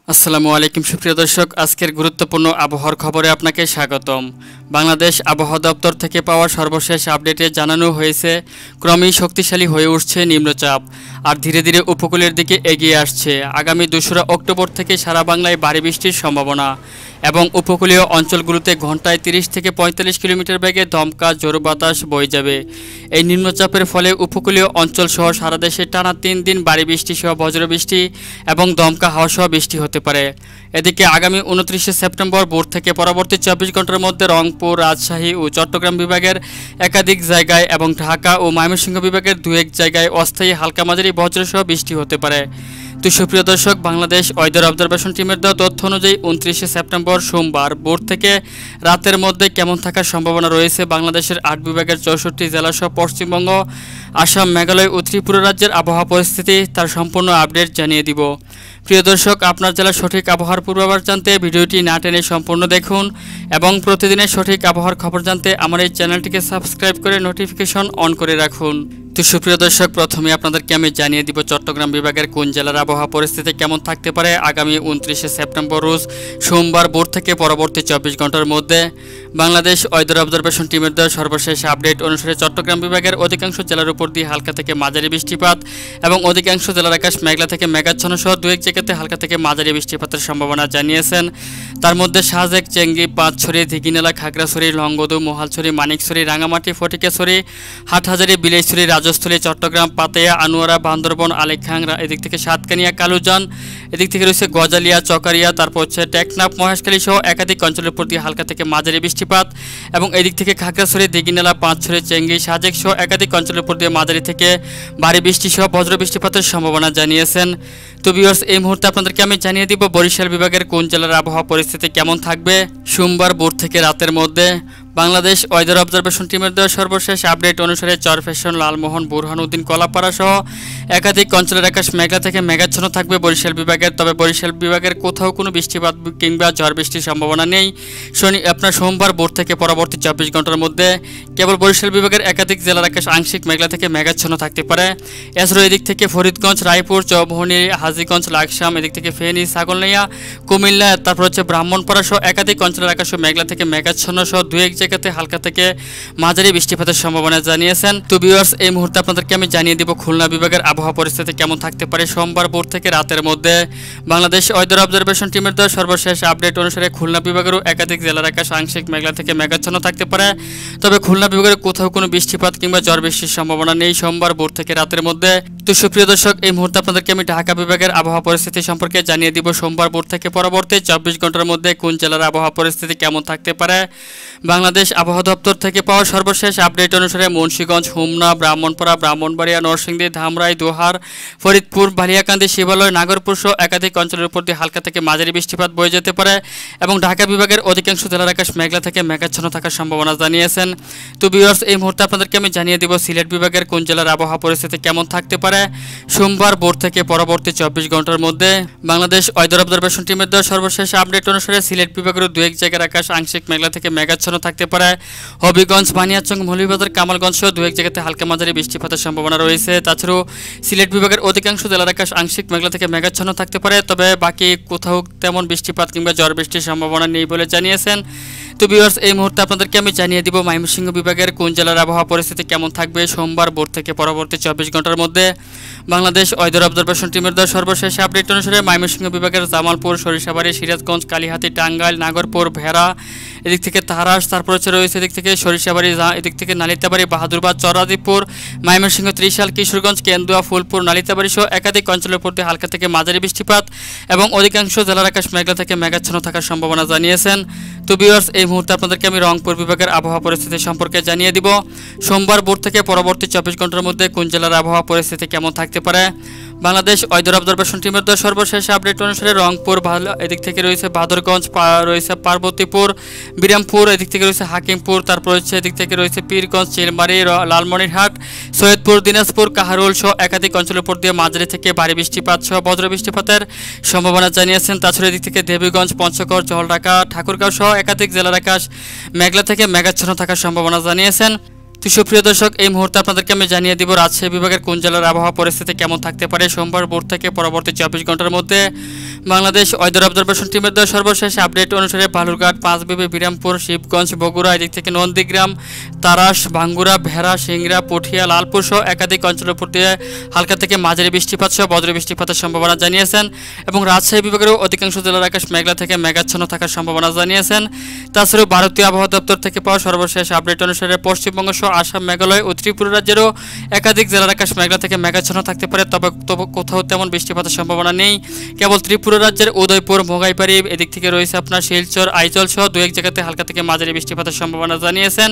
আসসালামু আলাইকুম সুপ্রিয় দর্শক, আজকের গুরুত্বপূর্ণ আবহাওয়ার খবরে আপনাকে স্বাগতম। বাংলাদেশ আবহাওয়া দপ্তর থেকে পাওয়া সর্বশেষ আপডেটে জানানো হয়েছে, ক্রমেই শক্তিশালী হয়ে উঠছে নিম্নচাপ আর ধীরে ধীরে উপকূলের দিকে এগিয়ে আসছে। আগামী 2রা অক্টোবর থেকে সারা বাংলায় ভারী বৃষ্টির সম্ভাবনা এবং উপকূলীয় অঞ্চলগুলোতে ঘন্টায় 30 থেকে 45 কিলোমিটার বেগে দমকা জোর বাতাস বয়ে যাবে। এই নিম্নচাপের ফলে উপকূলীয় অঞ্চলসহ সারা দেশে টানা 3 দিন ভারী বৃষ্টি সহ বজ্রবৃষ্টি এবং দমকা হাওয়া সহ বৃষ্টি হতে পারে। এদিকে আগামী 29 সেপ্টেম্বর ভোর থেকে পরবর্তী 24 ঘন্টার মধ্যে রংপুর, রাজশাহী ও চট্টগ্রাম বিভাগের একাধিক জায়গায় এবং ঢাকা ও ময়মনসিংহ বিভাগের 2-1 জায়গায় অস্থায়ী হালকা মাঝারি বজ্রসহ বৃষ্টি হতে পারে। তো সুপ্রিয় দর্শক, বাংলাদেশ ওয়েদার অবজারভেশন টিমের দেওয়া তথ্য অনুযায়ী 29 সেপ্টেম্বর সোমবার ভোর থেকে রাতের মধ্যে কেমন থাকার সম্ভাবনা রয়েছে বাংলাদেশের 8 বিভাগের 64 জেলাসহ পশ্চিমবঙ্গ, আসাম, মেঘালয় ও ত্রিপুরা রাজ্যের আবহাওয়া পরিস্থিতি তার সম্পূর্ণ আপডেট জানিয়ে দিব। প্রিয় দর্শক, আপনার জেলার সঠিক আবহাওয়ার পূর্বাভাস জানতে ভিডিওটি না টেনে সম্পূর্ণ দেখুন এবং প্রতিদিনের সঠিক আবহাওয়ার খবর জানতে আমার এই চ্যানেলটিকে সাবস্ক্রাইব করে নোটিফিকেশন অন করে রাখুন। তো সুপ্রিয় দর্শক, প্রথমে আপনাদেরকে আমি জানিয়ে দিব চট্টগ্রাম বিভাগের কোন জেলার আবহাওয়া পরিস্থিতি কেমন থাকতে পারে আগামী 29 সেপ্টেম্বর রোজ সোমবার ভোর থেকে পরবর্তী 24 ঘন্টার মধ্যে। বাংলাদেশ ওয়েদার অবজারভেশন টিমের দেওয়া সর্বশেষ আপডেট অনুসারে চট্টগ্রাম বিভাগের অধিকাংশ জেলার উপর দিয়ে হালকা থেকে মাঝারি বৃষ্টিপাত এবং অধিকাংশ জেলার আকাশ মেঘলা থেকে মেঘাচ্ছন্ন সহ 2-1 জায়গাতে হালকা থেকে মাঝারি বৃষ্টিপাতের সম্ভাবনা জানিয়েছেন। তার মধ্যে সাজেক, চেঙ্গি, পাঁচছড়ি, দিঘিনালা, খাগড়াছড়ি, লংগদু, মহালছড়ি, মানিকছড়ি, রাঙামাটি, ফটিকাছড়ি, হাটহাজারী, বিলাইছড়ি, রাজস্থলী, চট্টগ্রাম, পাতেয়া, আনোয়ারা, বান্দরবন, আলেকখাং, এদিক থেকে সাতকানিয়া, কালুজান, এদিক থেকে রয়েছে গজালিয়া, চকারিয়া, তারপর হচ্ছে টেকনাফ, মহেশখালী সহ একাধিক অঞ্চলের উপর দিয়ে হালকা থেকে মাঝারি বৃষ্টিপাত এবং এদিক থেকে খাগড়াছড়ি, দিঘিনালা, পাঁচছড়ি, চেঙ্গি, সাজেক সহ একাধিক অঞ্চলের উপর দিয়ে মাঝারি থেকে ভারী বৃষ্টি সহ বজ্র বৃষ্টিপাতের সম্ভাবনা জানিয়েছেন। তো ভিউয়ার্স, এই মুহূর্তে আপনাদেরকে আমি জানিয়ে দিব বরিশাল বিভাগের কোন জেলার আবহাওয়া পরিস্থিতি কেমন থাকবে সোমবার ভোর থেকে রাতের মধ্যে। বাংলাদেশ ওয়েদার অবজারভেশন টিমের দেওয়া সর্বশেষ আপডেট অনুসারে চরফ্যাশন, লালমোহন, বুরহানুদ্দিন, কলাপাড়া সহ একাধিক অঞ্চলের আকাশ মেঘলা থেকে মেঘাচ্ছন্ন থাকবে বরিশাল বিভাগের। তবে বরিশাল বিভাগের কোথাও কোনো বৃষ্টিপাত কিংবা ঝড় বৃষ্টির সম্ভাবনা নেই আপনার সোমবার ভোর থেকে পরবর্তী 24 ঘন্টার মধ্যে। কেবল বরিশাল বিভাগের একাধিক জেলার আকাশ আংশিক মেঘলা থেকে মেঘাচ্ছন্ন থাকতে পারে। এছাড়াও এদিক থেকে ফরিদগঞ্জ, রায়পুর, চৌমোহনী, হাজীগঞ্জ, লাকসাম, এদিক থেকে ফেনী, ছাগলনাইয়া, কুমিল্লা, তারপর হচ্ছে ব্রাহ্মণপাড়া সহ একাধিক অঞ্চলের আকাশ মেঘলা থেকে মেঘাচ্ছন্ন সহ 2-1 জায়গাতে হালকা থেকে মাঝারি বৃষ্টিপাতের সম্ভাবনা জানিয়েছেন। তো ভিউয়ার্স, এই মুহূর্তে আপনাদেরকে আমি জানিয়ে দিব খুলনা বিভাগের আবহাওয়া পরিস্থিতি কেমন থাকতে পারে সোমবার ভোর থেকে রাতের মধ্যে। বাংলাদেশ ওয়েদার অবজারভেশন টিমের দেওয়া সর্বশেষ আপডেট অনুসারে খুলনা বিভাগেরও একাধিক জেলার আকাশ আংশিক মেঘলা থেকে মেঘাচ্ছন্ন থাকতে পারে। তবে খুলনা বিভাগের কোথাও কোনো বৃষ্টিপাত কিংবা ঝড় বৃষ্টির সম্ভাবনা নেই সোমবার ভোর থেকে রাতের মধ্যে। তো সুপ্রিয় দর্শক, এই মুহূর্তে আপনাদেরকে আমি ঢাকা বিভাগের আবহাওয়া পরিস্থিতি সম্পর্কে জানিয়ে দিব সোমবার ভোর থেকে পরবর্তী 24 ঘন্টার মধ্যে কোন জেলার আবহাওয়া পরিস্থিতি কেমন থাকতে পারে। বাংলাদেশ আবহাওয়া দপ্তর থেকে পাওয়া সর্বশেষ আপডেট অনুসারে মুন্সিগঞ্জ, হোমনা, ব্রাহ্মণপাড়া, ব্রাহ্মণবাড়িয়া, নরসিংদী, ধামরাই, দোহার, ফরিদপুর, বালিয়াকান্দি, শিবালয়, নাগরপুর সহ একাধিক অঞ্চলের উপর দিয়ে হালকা থেকে মাঝারি বৃষ্টিপাত বয়ে যেতে পারে এবং ঢাকা বিভাগের অধিকাংশ জেলার আকাশ মেঘলা থেকে মেঘাচ্ছন্ন থাকার সম্ভাবনা জানিয়েছেন। তো ভিউয়ার্স, এই মুহূর্তে আপনাদেরকে আমি জানিয়ে দিব সিলেট বিভাগের কোন জেলার আবহাওয়া পরিস্থিতি কেমন থাকতে পারে সোমবার ভোর থেকে পরবর্তী 24 ঘন্টার মধ্যে। বাংলাদেশ ওয়েদার অবজারভেশন টিমের দেওয়া সর্বশেষ আপডেট অনুসারে সিলেট বিভাগের 2-1 জায়গার আকাশ আংশিক মেঘলা থেকে মেঘাচ্ছন্ন থাকতে পারে। হবিগঞ্জ, বানিয়াচং, মৌলভীবাজার, কামালগঞ্জ সহ 2-1 জায়গাতে হালকা মাঝারি বৃষ্টিপাতের সম্ভাবনা রয়েছে। তাছাড়াও সিলেট বিভাগের অধিকাংশ জেলার আকাশ আংশিক মেঘলা থেকে মেঘাচ্ছন্ন থাকতে পারে। তবে বাকি কোথাও তেমন বৃষ্টিপাত কিংবা ঝড় বৃষ্টির সম্ভাবনা নেই বলে জানিয়েছেন। তো ভিউয়ার্স, এই মুহূর্তে আপনাদেরকে আমি জানিয়ে দিব ময়মনসিংহ বিভাগের কোন জেলার আবহাওয়া পরিস্থিতি কেমন থাকবে সোমবার ভোর থেকে পরবর্তী 24 ঘন্টার মধ্যে। বাংলাদেশ ওয়েদার অবজারভেশন টিমের দেওয়া সর্বশেষ আপডেট অনুসারে ময়মনসিংহ বিভাগের জামালপুর, সরিষাবাড়ি, সিরাজগঞ্জ, কালিহাতী, টাঙ্গাইল, নাগরপুর, ভেড়া, এদিক থেকে তারাস, তারপর হচ্ছে রয়েছে এদিক থেকে সরিষাবাড়ি, এদিক থেকে নালিতাবাড়ি, বাহাদুরবাদ, চরাদিপুর, ময়মনসিংহ, ত্রিশাল, কিশোরগঞ্জ, কেন্দুয়া, ফুলপুর, নালিতাবাড়ি সহ একাধিক অঞ্চলের উপর দিয়ে হালকা থেকে মাঝারি বৃষ্টিপাত এবং অধিকাংশ জেলার আকাশ মেঘলা থেকে মেঘাচ্ছন্ন থাকার সম্ভাবনা জানিয়েছেন। তো ভিউয়ার্স, এই মুহূর্তে আপনাদেরকে আমি রংপুর বিভাগের আবহাওয়া পরিস্থিতি সম্পর্কে জানিয়ে দিব সোমবার ভোর থেকে পরবর্তী 24 ঘন্টার মধ্যে কোন জেলার আবহাওয়া পরিস্থিতি কেমন থাকতে পারে। বাংলাদেশ ওয়েদার অবজারভেশন টিমের দেওয়া সর্বশেষ আপডেট অনুসারে রংপুর, এদিক থেকে রয়েছে বাদরগঞ্জ, রয়েছে পার্বতীপুর, বিরামপুর, এদিক থেকে রয়েছে হাকিমপুর, তারপর হচ্ছে এদিক থেকে রয়েছে পীরগঞ্জ, চিলমারি, লালমনিরহাট, সৈয়দপুর, দিনাজপুর, কাহারোল সহ একাধিক অঞ্চলের উপর দিয়ে মাঝারি থেকে ভারী বৃষ্টিপাত সহ বজ্র বৃষ্টিপাতের সম্ভাবনা জানিয়েছেন। তাছাড়া এদিক থেকে দেবীগঞ্জ, পঞ্চগড়, জলঢাকা, ঠাকুরগাঁও সহ একাধিক জেলার আকাশ মেঘলা থেকে মেঘাচ্ছন্ন থাকার সম্ভাবনা জানিয়েছেন। তো সুপ্রিয় দর্শক, এই মুহূর্তে আপনাদেরকে আমি জানিয়ে দিব রাজশাহী বিভাগের কোন জেলার আবহাওয়া পরিস্থিতি কেমন থাকতে পারে সোমবার ভোর থেকে পরবর্তী 24 ঘন্টার মধ্যে। বাংলাদেশ ওয়েদার অবজারভেশন টিমের দেওয়া সর্বশেষ আপডেট অনুসারে বালুরঘাট, পাঁচবিবি, বিরামপুর, শিবগঞ্জ, বগুড়া, এদিক থেকে নন্দীগ্রাম, তারাস, ভাঙ্গুড়া, ভেড়া, সিংড়া, পুঠিয়া, লালপুর সহ একাধিক অঞ্চলের উপর দিয়ে হালকা থেকে মাঝারি বৃষ্টিপাত সহ বজ্র বৃষ্টিপাতের সম্ভাবনা জানিয়েছেন এবং রাজশাহী বিভাগেরও অধিকাংশ জেলার আকাশ মেঘলা থেকে মেঘাচ্ছন্ন থাকার সম্ভাবনা জানিয়েছেন। তাছাড়াও ভারতীয় আবহাওয়া দপ্তর থেকে পাওয়া সর্বশেষ আপডেট অনুসারে পশ্চিমবঙ্গ সহ আসাম, মেঘালয় ও ত্রিপুরা রাজ্যেরও একাধিক জেলার আকাশ মেঘলা থেকে মেঘাচ্ছন্ন থাকতে পারে, তবে কোথাও তেমন বৃষ্টিপাতের সম্ভাবনা নেই। কেবল ত্রিপুরা রাজ্যের উদয়পুর, মোগাইপাড়ি, এদিক থেকে রয়েছে আপনার শিলচর, আইজল সহ দু এক জায়গাতে হালকা থেকে মাঝারি বৃষ্টিপাতের সম্ভাবনা জানিয়েছেন।